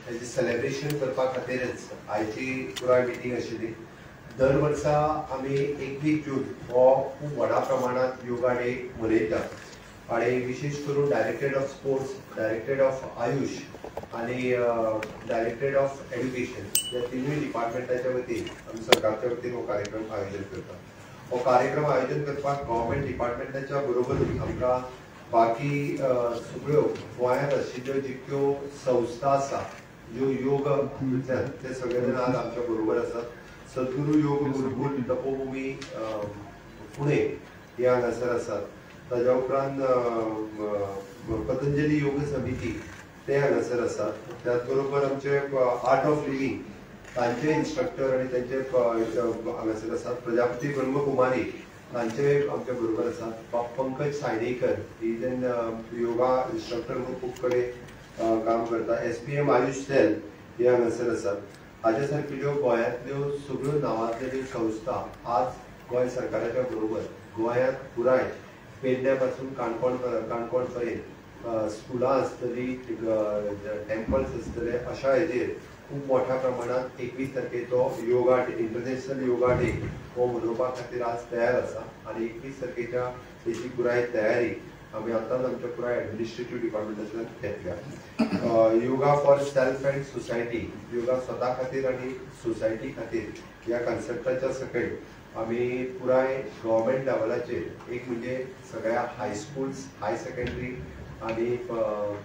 हेजे सेलिब्रेशन करपा खातीरच आयची पुराय मिटींग आशिल्ली। दर वर्सा आमी 21 जून हो खूब व्हडा प्रमाणात योगा डे मनयता आणि विशेष करून directorate of sports, directorate of Ayush आणि डायरेक्टरेट ऑफ एड्युकेशन या तिनूय डिपार्टमेंटाच्या वतीन आमी सरकारच्या वतीन हो कार्यक्रम आयोजन करता। हो कार्यक्रम आयोजन करपाक गव्हर्मेंट डिपार्टमेंटाच्या बरोबरूच आमकां बाकी सगळ्यो गोंयांत आशिल्ल्यो जितक्यो संस्था आसा ज्यो योग ते सगळे जाण आज आमच्या बरोबर आसात। सद्गुरू योग गुरुकुल तपोभूमी पुणे हे हांगासर आसात। ताज्या उपरांत पतंजली योग समिती ते हांगासर आसात। त्याच बरोबर आमचे आर्ट ऑफ लिव्हिंग तांचे इन्स्ट्रक्टर आणि त्यांचे हांगासर आसात। प्रजापती ब्रह्मकुमारी तांचे आमच्या बरोबर आसात। पंकज सायडेकर ही जेन योगा इन्स्ट्रक्टर म्हणून खूब कडेन काम करता। SPM आयुष सेल हे हांगासर आसात। हाजे सारकिल्यो गोंयांतल्यो सगळ्यो नांवांतल्यो संस्था आज गोंय सरकाराच्या बरोबर गोंयांत पुराय पेडण्या पासून काणकोण पर्यंत स्कुलां आसतली, टेम्पल्स आसतले, अशा हेजेर खूब मोठ्या प्रमाणात 21 तारखेचो yoga day, international yoga day हो मनोवपा खातीर आज तयार आसा आणि 21 तारखेच्या तेची पुराय तयारी आमी आतांच आमच्या पुराय एडमिनिस्ट्रेटिव्ह डिपार्टमेंटांतल्यान घेतल्या। Yoga for self end society, yoga स्वता खातीर आणि सोसायटी खातीर ह्या कन्सेप्टाच्या सकयल आमी पुराय गव्हर्मेंट लेवलाचेर एक म्हणजे सगळ्या हायस्कूल्स, हाय सेकंडरी आणि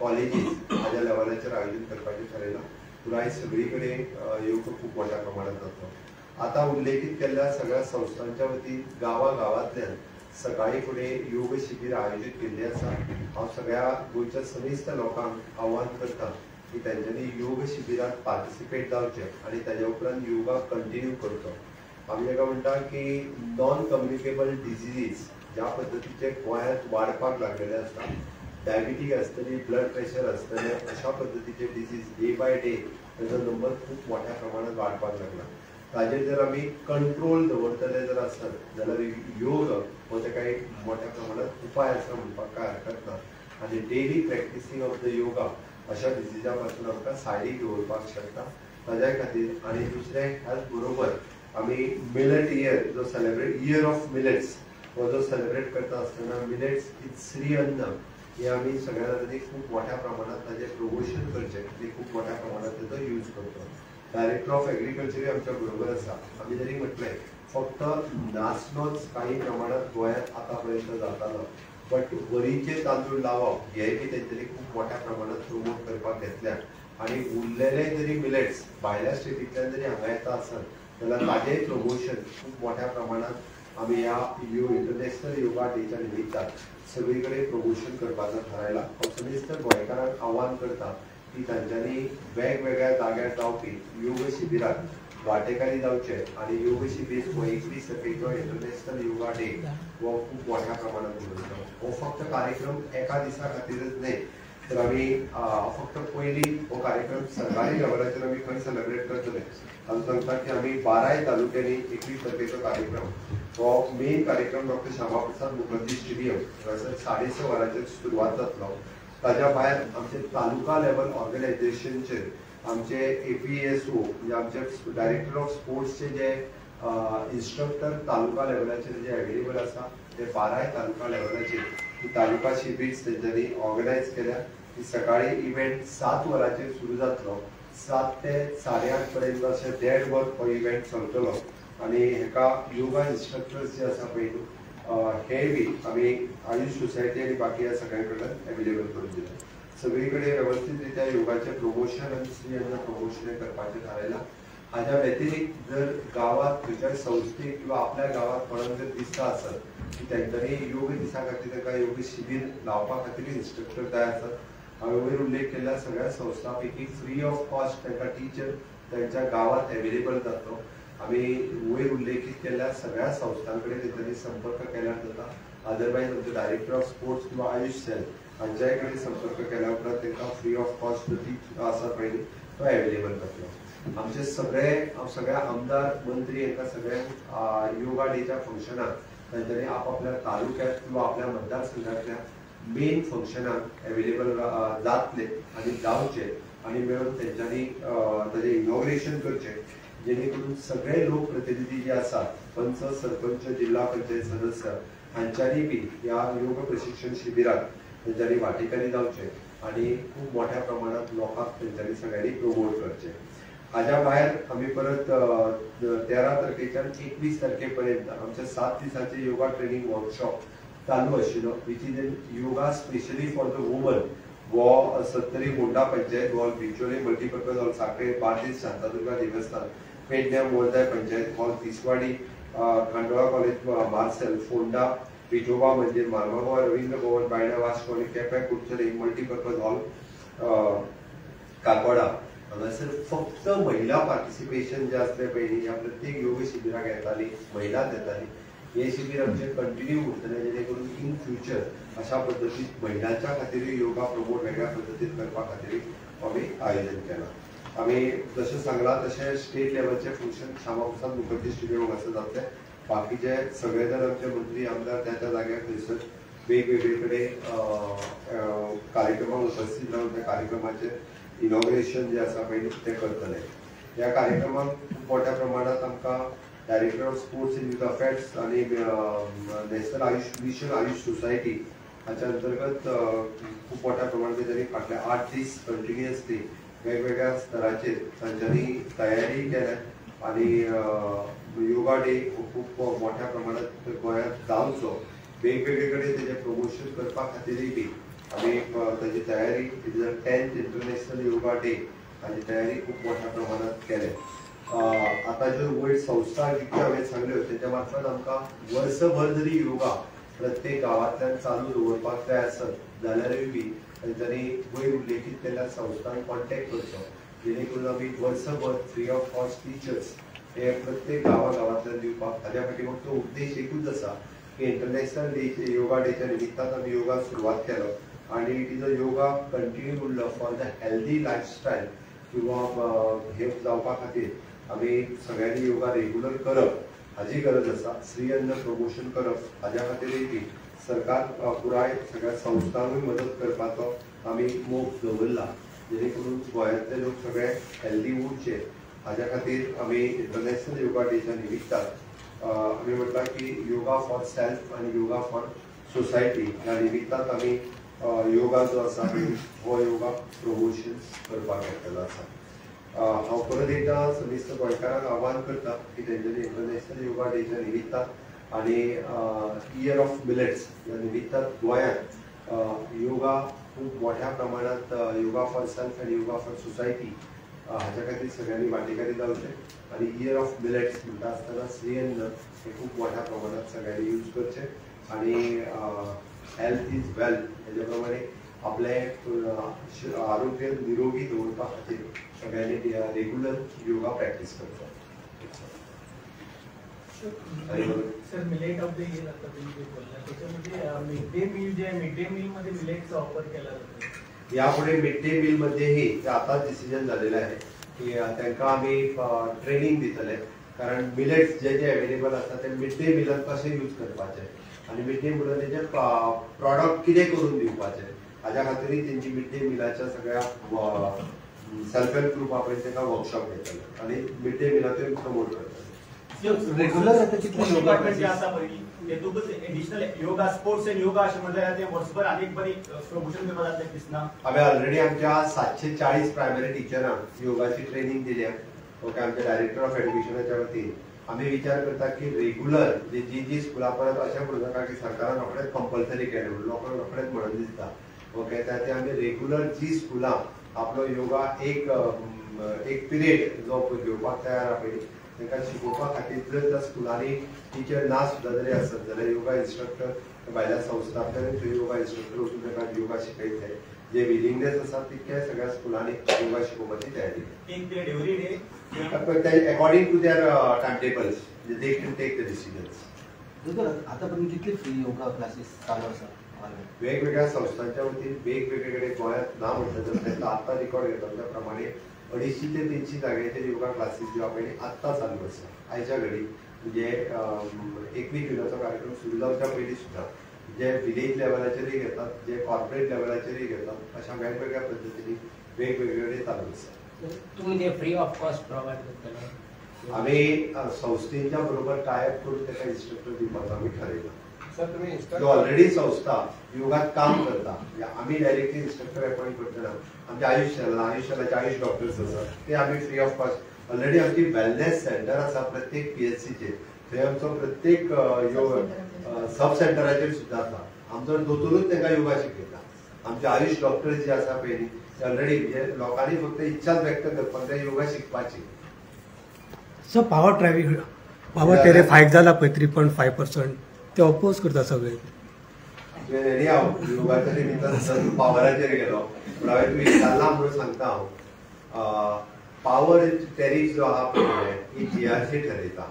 कॉलेजीस हाज्या लेवलाचेर आयोजन करपाचें थारायलां। पुराय सगळी कडेन योग खूब मोठ्या प्रमाणात जातलो। आतां उल्लेखीत केल्ल्या सगळ्या संस्थांच्या वतीन गांवांतल्यान सकाळी फुडें योग शिबीर आयोजीत केल्ली आसा। हांव सगळ्या गोंयच्या समेस्त लोकांक आव्हान करता की तेंच्यांनी योग शिबिरांत पार्टिसिपेट जावचें आणि ताजे उपरांत योगा कंटिन्यू करचो। आमी ताका म्हणटा की नॉन कम्युनिकेबल डिजीजीस ज्या पद्दतीचे गोंयांत वाडपाक लागलेले आसा, डायबिटीज आसतली, ब्लड प्रेशर आसतले, अशा पद्दतीचे डिजीज डे बाय डे ताजो नंबर खूब मोठ्या प्रमाणात वाडपाक लागला। ताजेर जर आमी कंट्रोल दवरतले जर आसत जाल्यार योग हो ताका एक मोठ्या प्रमाणात उपाय आसा म्हणपाक कांय हरकत ना आनी डेली प्रॅक्टिसींग ऑफ द योगा अशा डिजीजा पासून आमकां सायडीक दवरपाक शकता। ताज्या खातीर आनी दुसरें ह्याच बरोबर आमी मिलेट इयर जो सेलिब्रेट इयर ऑफ मिलेट्स हो जो सेलिब्रेट करता आसतना मिलेट्स ही श्री अन्न हे आमी सगळ्या जाणांनी खूब मोठ्या प्रमाणात ताजें प्रमोशन करचें आनी खूब मोठ्या प्रमाणात ताजो यूज करचो। डायरेक्टर ऑफ एग्रीकल्चर आमच्या बरोबर आसा। आमी जरी म्हटलें फक्त नाचणोच काही प्रमाणात गोंयांत आतां पर्यंत जातालो, बट वरीचे तांदूळ लावप हे बी तेंच्यांनी खूब मोठ्या प्रमाणात प्रमोट करपाक घेतल्या आणि उरलेले जरी मिलेट्स भायल्या स्टेटींतल्यान जरी हांगा येता आसत जाल्यार ताजेंय प्रमोशन खूब मोठ्या प्रमाणात आमी ह्या इंटरनॅशनल योगा डेच्या निमित्तान सगळी कडेन प्रमोशन करपाचो थारायला। हांव समेस्त गोंयकारांक आव्हान करता की तांच्यांनी वेगवेगळ्या जाग्यार जावपी योग शिबिरांत वांटेकारी जावचे आणि योग शिबीर हो 21 तारखेचो इंटरनॅशनल योगा डे हो खूब मोठ्या प्रमाणात मनयलो। हो फक्त कार्यक्रम एका दिसा खातीरच न्हय तर आमी फक्त पयलीं हो कार्यक्रम सरकारी लेवलाचेर आमी खंय सेलिब्रेट करतले। हांव सांगता की आमी 12 तालुक्यांनी 21 तारखेचो कार्यक्रम हो मेन कार्यक्रम डॉक्टर श्यामा प्रसाद मुखर्जी स्टेडियम हांगासर 6:30 वरांचेर सुरवात जातलो। ताज्या भायर आमचे तालुका लेवल ऑर्गनायझेशनचेर आमचे APSO म्हणजे आमचे डायरेक्टर ऑफ स्पोर्ट्सचे जे इन्स्ट्रक्टर तालुका लेवलाचेर जे अवेलेबल आसा ते 12 तालुका लेवलाचेर ही तालुका शिबीर्स तेंच्यांनी ऑर्गनायज केल्या। ही सकाळी इव्हेंट 7 वरांचेर सुरू जातलो। 7 ते 8:30 पर्यंत अशें 1.5 वर हो इव्हेंट चलतलो आणि हेका योगा इन्स्ट्रक्टर्स जे आसा पळय हे बी आमी आयुष सोसायटी आणि बाकी ह्या सगळ्यां कडल्यान अवेलेबल करून दिला। सगळी कडेन व्यवस्थित रित्या योगाचे प्रमोशन आणि स्त्री अन्न प्रमोशन करपाचें थारायलां। हाज्या व्यतिरिक्त जर गांवांत खंयच्याय संस्थेक किंवा आपल्या गांवांत कोणाक जर दिसता आसत की तेंच्यांनी योग दिसा खातीर ताका योग शिबीर लावपा खातीर इन्स्ट्रक्टर जाय आसत, हांवें वयर उल्लेख केल्ल्या सगळ्या संस्थां पैकी फ्री ऑफ कॉस्ट तांकां टीचर तांच्या गांवांत अवेलेबल जातलो। आमी वयर उल्लेखीत केल्ल्या सगळ्या संस्थां कडेन तेंच्यांनी संपर्क केल्यार जाता। अदरवायज आमचे डायरेक्टर ऑफ स्पोर्ट्स किंवा आयुष सेल हांच्याय कडेन संपर्क केल्या उपरांत तांकां फ्री ऑफ कॉस्ट टीच आसा पळय तो अवेलेबल जातलो। आमचे सगळ्या आमदार मंत्री हांकां सगळ्यांक योगा डेच्या फंक्शनाक तांच्यांनी आपापल्या तालुक्यात किंवा आपल्या मतदारसंघातल्या मेन फंक्शनाक अवेलेबल जातले आणि जावचे आणि मिळून त्यांच्यानी ताजें इनॉग्रेशन करचें, जेणे करून सगळे लोकप्रतिनिधी जे आसात, पंच, सरपंच, जिल्हा पंचायत सदस्य हांच्यानी बी ह्या योग प्रशिक्षण शिबिरात त्यांच्यानी वाटेकारी जावचे आणि खूप मोठ्या प्रमाणात लोकांक त्यांच्यानी सगळ्यांनी प्रमोट करचे. हाज्या भायर आमी परत 13 तारखेच्यान 21 तारखेपर्यंत आमचे 7 दिसांचे योगा ट्रेनिंग वर्कशॉप चालू आशिल्लो, which is yoga specially for the woman. वो Sattari Monda panchayat hall, Bicholim multipurpose hall, Sankhali, Bardez Shantadurga देवस्थान, पेडण्यां मोरजाय पंचायत हॉल, तिसवाडी खांडोळा कॉलेज मार्सेल, फोंडा विठोबा मंदिर, मारगांव रवींद्र भवन, बायणा वास्को आणि केपें कुडचले मल्टीपर्पज हॉल काकोडा हांगासर फक्त महिला पार्टिसिपेशन जे आसले पळय ह्या प्रत्येक योग शिबिराक येताली, महिलाच येताली. हे शिबीर आमचे कंटिन्यू उरतले, जेणे करून इन फ्युचर अशा पद्दतीन महिलांच्या खातीर योगा प्रमोट वेगळ्या पद्दतीन करपा खातीर आमी आयोजन केलां. आमी जशें सांगलां तशें स्टेट लेवलचे फंक्शन श्यामा प्रसाद मुखर्जी स्टेडियम हांगासर जातले. बाकीचे सगळे जण आमचे मंत्री आमदार त्या जाग्यार थंयसर वेगवेगळे कडेन कार्यक्रमाक उपस्थित रावन त्या कार्यक्रमाचे इनॉग्रेशन जे आसा पळय ते करतले. ह्या कार्यक्रमाक खूब मोठ्या प्रमाणात आमकां director of sports in youth affairs आणि national Ayush mission Ayush society हाच्या अंतर्गत खूप मोठ्या प्रमाणात त्यांनी फाटल्या 8 दीस कंटिन्युअसली वेगवेगळ्या स्तराचेर तांच्यांनी तयारी केल्या आणि योगा डे खूप मोठ्या प्रमाणात गोंयांत जावचो. वेगवेगळे कडेन तेजें प्रमोशन करपा खातीरय बी आमी ताची तयारी, it is the 10th international yoga day हाची तयारी खूप मोठ्या प्रमाणात केल्या. आता ज्यो वयर संस्था जितक्यो हांवें सांगल्यो तेच्या मार्फत आमकां वर्सभर जरी योगा प्रत्येक गांवांतल्यान चालू दवरपाक जाय आसत जाल्यारूय बी तांच्यांनी वयर उल्लेखीत केल्ल्या संस्थांक कॉन्टॅक्ट करचो, जेणे करून आमी वर्सभर फ्री ऑफ कॉस्ट टिचर्स हे प्रत्येक गांवांतल्यान दिवपाक. हाज्या फाटीं फक्त उद्देश एकूच आसा की इंटरनॅशनल डे योगा डेच्या निमित्तान आमी योगा सुरवात केलो आणि it is a yoga continue उरलो फॉर द हेल्दी लायफस्टायल किंवा हे जावपा खातीर आमी सगळ्यांनी योगा रेग्युलर करप हाची गरज आसा. स्त्री अन्न प्रमोशन करप हाज्या खातीरय बी सरकार पुराय सगळ्या संस्थांकूय मदत करपाचो आमी मोख दवरला, जेणे करून गोंयांतले लोक सगळे हेल्दी उरचे. हाज्या खातीर आमी इंटरनॅशनल योगा डेच्या निमित्तान आमी म्हटलां की योगा फॉर सेल्फ आणि योगा फॉर सोसायटी ह्या निमित्तान आमी योगा जो आसा हो योगा प्रमोशन करपाक येतलो आसा. हांव परत एकदा समिस्त गोंयकारांक आव्हान करता की तेंच्यांनी इंटरनॅशनल योगा डेच्या निमित्तान आणि इयर ऑफ मिलेट्स ह्या निमित्तान गोंयांत योगा खूब मोठ्या प्रमाणात योगा फॉर सेल्फ आनी योगा फॉर सोसायटी हाच्या खातीर सगळ्यांनी वांटेकारी जावचे आणि इयर ऑफ मिलेट्स म्हणटा आसतना स्त्रियन्न हे खूब मोठ्या प्रमाणात सगळ्यांनी यूज करचे आणि हेल्थ इज वेल्थ हेजे प्रमाणे आपले आरोग्य निरोगी दवरपा खातीर सगळ्यांनी रेग्युलर योगा प्रॅक्टीस करचो. Sir millet of the year आता तुम्ही बोलला त्याच्यामध्ये मिड डे मील जे मिड डे मील मध्ये मिलेटचा वापर केला जातो. यापुढे मिड डे मील मध्येही आता डिसिजन झालेलं आहे की त्यांना आम्ही ट्रेनिंग दितले, कारण मिलेट्स जे जे अवेलेबल असतात ते मिड डे मिलान कशें यूज करपाचे आणि मिड डे मिलान तेजे प्रॉडक्ट कितें करून दिवपाचे हाज्या खातीरय तेंची मिड डे मिलाच्या सगळ्या सेल्फ हेल्प ग्रुपा पळय तांकां वर्कशॉप घेतले आणि मिड डे मिलाचेर प्रमोट करतले. रेग्युलर आता कितले डिपार्टमेंट जे आसा पळय तेतूंतच additional yoga sports and yoga अशें म्हणल्यार ते वर्सभर आनीक बरी प्रमोशन करपा जातलें दिसना. हांवें ऑलरेडी आमच्या 740 प्रायमरी टिचरांक योगाची ट्रेनिंग दिल्या. ओके, आमच्या डायरेक्टर ऑफ एड्युकेशनाच्या वतीन आमी विचार करता की रेग्युलर जी स्कुलां परत अशें म्हणूं नाका की सरकारान रोखडेंच कंपल्सरी केलें म्हणून लोकांक रोखडेंच म्हणून दिसता. ओके, त्यात आमी रेग्युलर जी स्कुलां आपलो योगा एक पिरियड जो घेवपाक तयार आहा पळय तांकां शिकोवपा खातीर जर त्या स्कुलांनी टिचर ना सुद्दां जरी आसत जाल्यार योगा इन्स्ट्रक्टर भायल्या संस्थांतल्यान थंय योगा इन्स्ट्रक्टर वचून तांकां योगा शिकयतले. जे विलिंगनेस आसा तितक्या सगळ्या स्कुलांनी योगा शिकोवपाची तयारी. एक period every day according to their time tables they can take the decisions. आतापर्यंत कितले फ्री योगा क्लासेस चालू आसा? वेगवेगळ्या संस्थांच्या वतीन वेगवेगळे गोंयांत ना म्हटलं तर त्यांचा आत्ता रेकॉर्ड घेता त्या प्रमाणे 250 ते 300 जाग्याचेर योगा क्लासेस ज्यो पळय आत्ता चालू आसा. आयच्या घडी म्हणजे 21 जुनाचो कार्यक्रम सुरू जावच्या पयलीं सुद्दां जे विलेज लेवलाचेरय घेतात, जे कॉर्पोरेट लेवलाचेरय घेतात, अशा वेगवेगळ्या पद्दतींनी वेगवेगळे चालू आसा. तुम्ही ते फ्री ऑफ कॉस्ट प्रोवाइड करतले? आम्ही संस्थेच्या बरोबर टायप करून त्याला इन्स्ट्रक्टर दिवपाक आम्ही ठरयला. सर तुम्ही जो ऑलरेडी संस्था योगात काम करता आम्ही डायरेक्टली इन्स्ट्रक्टर अपॉइंट करतना आमच्या आयुष्याचे 40 डॉक्टर्स असतात ते आम्ही फ्री ऑफ कॉस्ट ऑलरेडी आमची वेलनेस सेंटर आसा प्रत्येक PHCचेर थंय आमचो प्रत्येक सब सेंटराचेर सुद्धा आसा. आमचो दोतोरूच तांकां योगा शिकयता. आमचे आयुष डॉक्टर्स जे आसा पळय न्ही ते ऑलरेडी म्हणजे लोकांनी फक्त इच्छाच व्यक्त करपाक जाय योगा शिकपाची. सो पावर टेरिफ हायक जाला पळय 3.5% ते अपोज करता सगळे. हांव योगाच्या निमित्तान पावराचेर गेलो पूण हांवें तूं विचारला म्हणून सांगता हांव पावर टेरिफ जो आहा पळय ही GRC ठरयता.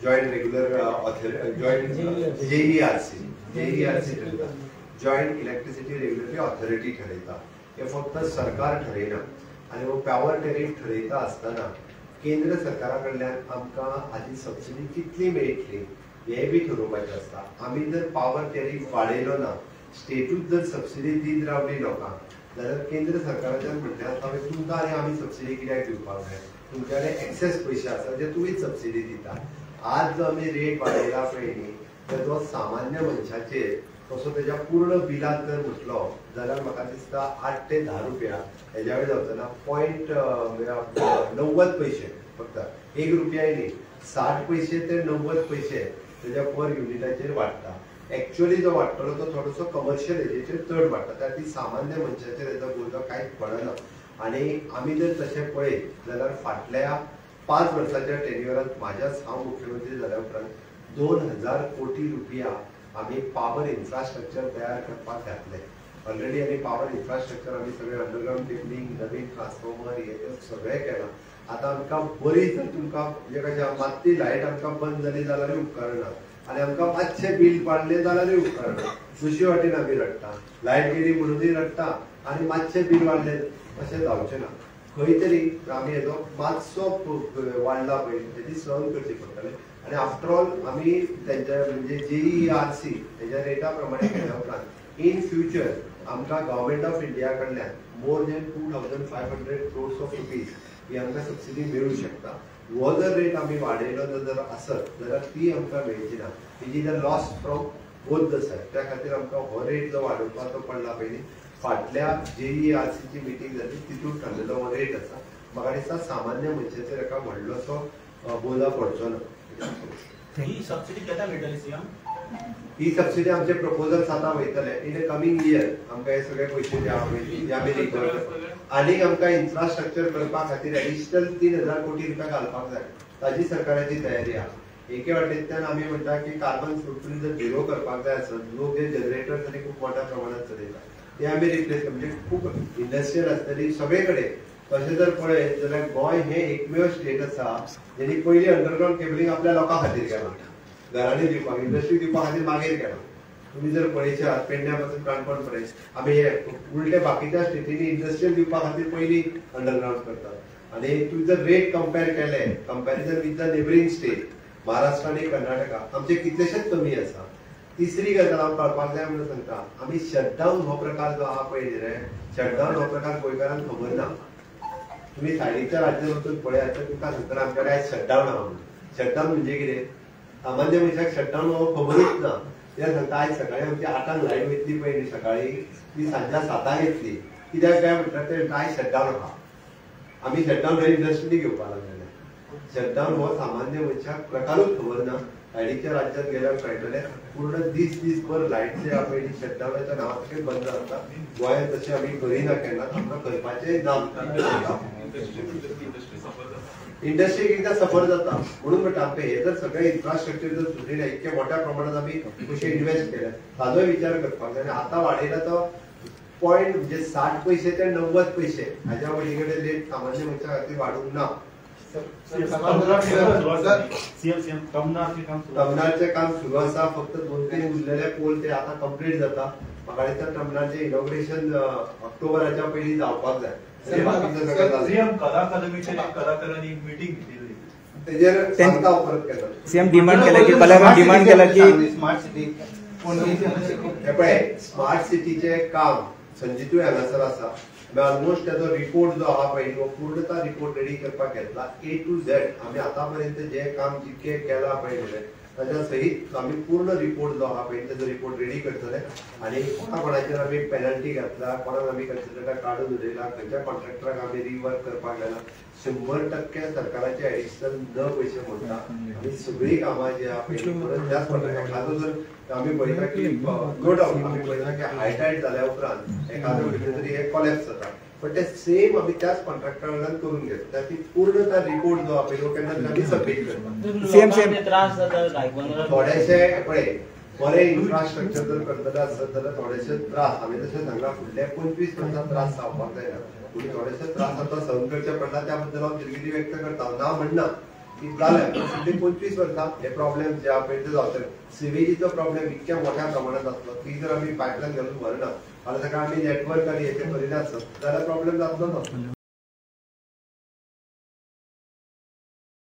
जॉयंट रेग्युलर जॉयंट JERC ठरयता. जॉयंट इलेक्ट्रिसिटी रेग्युलेटरी ऑथॉरिटी ठरयता. हे फक्त सरकार ठरयना. आनी हो पावर टेरिफ ठरयता आसतना केंद्र सरकारा कडल्यान आमकां हाची सबसिडी कितली मेळटली हे बी ठरोवपाचें आसता. आमी जर पावर टेरिफ वाडयलो ना स्टेटूच जर सबसिडी दीत रावली लोकांक जाल्यार केंद्र सरकाराच्यान म्हणलें आसता तुमकां आनी आमी सबसिडी कित्याक दिवपाक जाय तुमचे कडेन एक्सेस पयशे आसा जे तुमीच सबसिडी दिता. आज जो आमी रेट वाडयला पळय न्ही तर तो सामान्य मनशाचेर तसो तेज्या पूर्ण बिलांत जर म्हटलो जाल्यार म्हाका दिसता 8 ते 10 रुपया हेज्या वेळी जावतना 0.90 पैसे फक्त 1 रुपयाय न्ही 60 पैसे ते 90 पैसे तेज्या पर युनिटाचेर वाडटा. एक्चुअली जो वाडटलो तो थोडोसो कमर्शियल हेजेचेर चड वाडटा त्यात ती सामान्य मनशाचेर हेजो बोजो कांयच पडना. आनी आमी जर तशें पळयत जाल्यार फाटल्या 5 वर्साच्या टेन्युअरांत हांव मुख्यमंत्री जाल्या उपरांत 2000 कोटी रुपया आम्ही पावर इन्फ्रास्ट्रक्चर तयार करपाक घातले. ऑलरेडी आम्ही पावर इन्फ्रास्ट्रक्चर आम्ही सगळे अंडरग्राउंड केबलिंग नवीन ट्रान्सफॉर्मर हे सगळें केलां. आतां आमकां बरी जर तुमकां म्हणजे कशें मात्ती लायट आमकां बंद जाली जाल्यारूय उपकारना आनी आमकां मातशें बिल वाडलें जाल्यारूय उपकारना. दुसरे वाटेन आमी रडटा लायट गेली म्हणूनय रडटा आनी मातशें बिल वाडलें अशें जावचें ना. खंय तरी आमी हेजो मातसो वाडला पळय तेजी सहन करची पडटलें. आनी आफ्टर ऑल आमी तेंच्या म्हणजे JERC हेज्या रेटा प्रमाणे केल्या उपरांत इन फ्युचर आमकां गव्हर्मेंट ऑफ इंडिया कडल्यान more than 2500 crores of rupees ही आमकां सबसिडी मेळूं शकता. हो जर रेट आमी वाडयलो जर आसत जाल्यार ती आमकां मेळची ना. It is a loss from both the said. त्या खातीर आमकां हो रेट जो वाडोवपाचो पडला पळय न्ही फाटल्या JERC ची मिटींग जाली तितून थारलेलो हो रेट आसा. म्हाका दिसता सामान्य मनशाचेर एका व्हडलोसो बोजा पडचो ना. ही सबसिडी केन्ना मेळटली सीएम? ही सबसिडी आमचे प्रपोजल्स आतां वयतले इन अ कमिंग इयर आमकां हे सगळे पयशे आनीक आमकां इन्फ्रास्ट्रक्चर करपा खातीर एडिशनल 3000 कोटी रुपया घालपाक जाय. ताजी सरकाराची तयारी आहा. एके वाटेंतल्यान आमी म्हणटा की कार्बन फुटप्रिंट जर झिरो करपाक जाय आसत लोक जे जनरेटर्स आनी खूब मोठ्या प्रमाणात चलयता ते आमी रिप्लेस म्हणजे खूब इंडस्ट्रियल आसतली सगळे कडेन. तशें जर पळयत जाल्यार गोंय हे एकमेव स्टेट आसा जेणी पयलीं अंडरग्राउंड केबलिंग आपल्या लोकां खातीर केलां. घरांनी दिवपाक इंडस्ट्री दिवपा खातीर मागीर केलां. तुम्ही जर पळयशात पेडण्या पासून काणकोण पर्यंत आमी हे उलटे बाकीच्या स्टेटींनी इंडस्ट्रियल दिवपा खातीर पयलीं अंडरग्राउंड करतात. आनी तूं जर रेट कंपेर केले comparison with the neighbouring state Maharashtra आनी कर्नाटका आमचे कितलेशेच कमी आसा. तिसरी गजाल हांव कळपाक जाय म्हणून सांगता आमी शटडावन हो प्रकार जो आहा पळय न्ही रे शटडावन हो प्रकार गोंयकारांक खबर ना. तुम्ही सायडीच्या राज्यात वचून पळयात तर तुमकां सांगतना आमच्या कडेन शटडावन आहा म्हणून. शटडावन म्हणजे कितें सामान्य मनशाक शटडावन हो खबरूच ना. कित्याक सांगता आयज सकाळी आमची 8 लायट वयतली पळय न्ही सकाळी ती सांच्या 7 येतली. कित्याक काय म्हणटात ते आयज शटडावन आहा. आमी शटडावन हे इंडस्ट्री घेवपाक लागलेले. शटडावन हो सामान्य मनशाक प्रकारूच खबर ना. सायडीच्या राज्यात गेल्यार कळटलें पूर्ण दीसभर लायट जे आहा पळय शटडावनाच्या नांवासकट बंद आसता. गोंयांत तशें आमी करिना केन्नाच आमकां करपाचें ना. इंडस्ट्री एकदा सफर जाता म्हणून म्हणटा आमकां हे जर सगळे इन्फ्रास्ट्रक्चर जर सुद्रिले इतके मोठ्या प्रमाणात आमी पयशे इन्वेस्ट केले ताजोय विचार करपाक जाय. आतां वाडयला तो पॉयंट म्हणजे 60 पैसे ते 90 पैसे हाज्या वयले रेट सामान्य मनशा खातीर वाडूंक ना. टर्मिनलचें काम सुरू आसा. फक्त 2-3 उरलेले पोल ते आतां कंप्लीट जाता. म्हाका दिसता टर्मिनलचें इनॉग्रेशन ऑक्टोबराच्या पयलीं जावपाक जाय. सीएम डिमांड केला की कलाकार डिमांड केला की स्मार्ट सिटी स्मार्ट सिटीचे काम संजीतूय हांगासर आसा. ऑलमोस्ट त्याचो रिपोर्ट जो आहा पळय तो पूर्णता रिपोर्ट रेडी करपाक घेतला A to Z आम्ही आतापर्यंत जे काम जितके केला पळयलेले त्याच्या सहित आम्ही पूर्ण रिपोर्ट जो आहा पळय त्याचो रिपोर्ट रेडी करतले आणि कोणाचेर आम्ही पेनल्टी घातला कोणाक आम्ही कन्सिडर काढून उडयला खंयच्या कॉन्ट्रॅक्टराक आम्ही रिवर्क करपाक लायला 100% सरकाराचे एडिशनल न पैसे म्हणटा आम्ही सगळी कामां जी आहा पळय परत त्याच प्रकारे जर आम्ही पळयता की नो डाऊट आम्ही पळयता की हायटायड जाल्या उपरांत एखादो कितें तरी एक कॉलेप्स जाता पण ते सेम आम्ही त्याच कॉन्ट्रॅक्टरांकडून करून घेतो त्याची पूर्णता रिपोर्ट जो आहा पळय केन्ना आम्ही सबमिट करता सेम त्रास जाता लायक थोडेशे पळय बरे इन्फ्रास्ट्रक्चर जर करतले आसत जाल्यार थोडेशे त्रास आम्ही तशें सांगला फुडले 25 वर्सां त्रास जावपाक जायना पूण थोडेशे त्रास आतां सहन करचे पडटा त्या बद्दल हांव दिलगिरी व्यक्त करता ना म्हणना की जाल्या फुडली 25 वर्सां हे प्रॉब्लेम जे आहा पळय ते जावतले सिवेजीचो प्रॉब्लेम इतक्या मोठ्या प्रमाणात आसलो ती जर आमी पायपलायन घालून भरना आनी ताका आमी नेटवर्क आनी हेचे करिना आसत जाल्यार प्रॉब्लेम जातलो ना